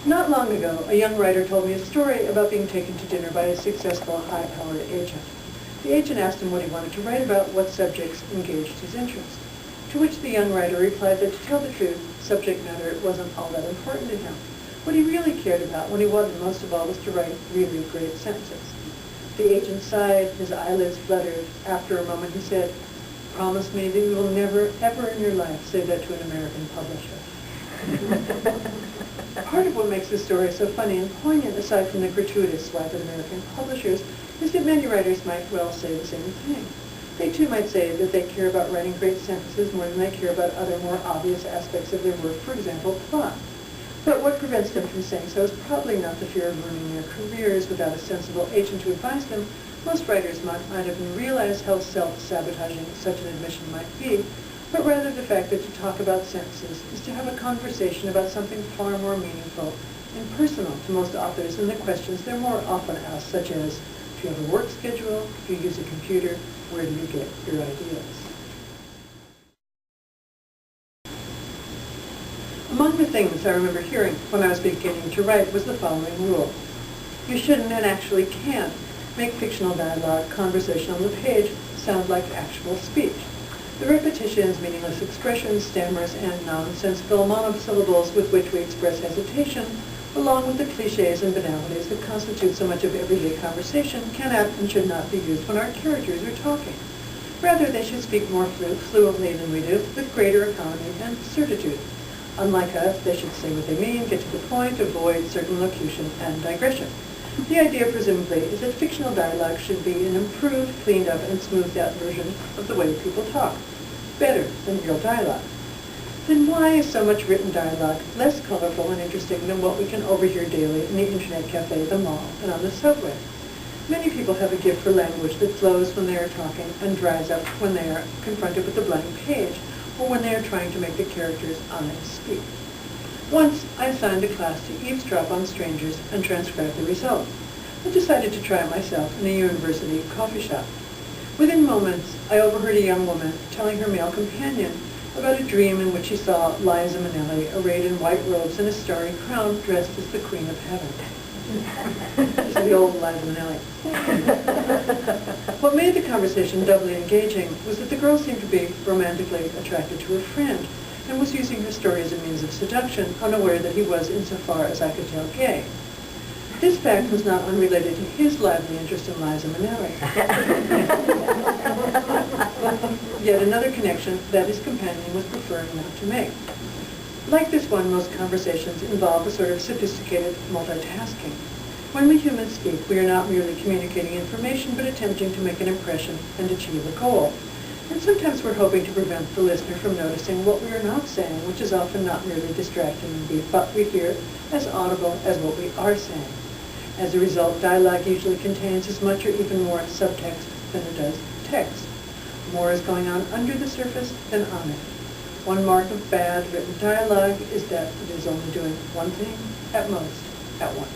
Not long ago, a young writer told me a story about being taken to dinner by a successful, high-powered agent. The agent asked him what he wanted to write about, what subjects engaged his interest. To which the young writer replied that, to tell the truth, subject matter wasn't all that important to him. What he really cared about, what he wanted most of all, was to write really great sentences. The agent sighed, his eyelids fluttered. After a moment he said, "Promise me that you will never, ever in your life say that to an American publisher." Part of what makes this story so funny and poignant, aside from the gratuitous swipe at American publishers, is that many writers might well say the same thing. They too might say that they care about writing great sentences more than they care about other more obvious aspects of their work, for example, plot. But what prevents them from saying so is probably not the fear of ruining their careers without a sensible agent to advise them. Most writers might not even realize how self-sabotaging such an admission might be, but rather the fact that to talk about sentences is to have a conversation about something far more meaningful and personal to most authors than the questions they're more often asked, such as, do you have a work schedule? Do you use a computer? Where do you get your ideas? Among the things I remember hearing when I was beginning to write was the following rule. You shouldn't and actually can't make fictional dialogue, conversation on the page, sound like actual speech. The repetitions, meaningless expressions, stammers, and nonsensical monosyllables with which we express hesitation, along with the cliches and banalities that constitute so much of everyday conversation, cannot and should not be used when our characters are talking. Rather, they should speak more fluently than we do, with greater economy and certitude. Unlike us, they should say what they mean, get to the point, avoid circumlocution and digression. The idea, presumably, is that fictional dialogue should be an improved, cleaned up, and smoothed out version of the way people talk. Better than real dialogue. Then why is so much written dialogue less colorful and interesting than what we can overhear daily in the internet cafe, the mall, and on the subway? Many people have a gift for language that flows when they are talking and dries up when they are confronted with a blank page, or when they are trying to make the characters honest speak. Once, I assigned a class to eavesdrop on strangers and transcribe the result. I decided to try it myself in a university coffee shop. Within moments, I overheard a young woman telling her male companion about a dream in which she saw Liza Minnelli arrayed in white robes and a starry crown, dressed as the Queen of Heaven. This is the old Liza Minnelli. What made the conversation doubly engaging was that the girl seemed to be romantically attracted to her friend, and was using her story as a means of seduction, unaware that he was, insofar as I could tell, gay. This fact was not unrelated to his lively interest in Liza Minnelli. Yet another connection that his companion was preferring not to make. Like this one, most conversations involve a sort of sophisticated multitasking. When we humans speak, we are not merely communicating information, but attempting to make an impression and achieve a goal. And sometimes we're hoping to prevent the listener from noticing what we are not saying, which is often not merely distracting, but we hear as audible as what we are saying. As a result, dialogue usually contains as much or even more subtext than it does text. More is going on under the surface than on it. One mark of bad written dialogue is that it is only doing one thing, at most, at once.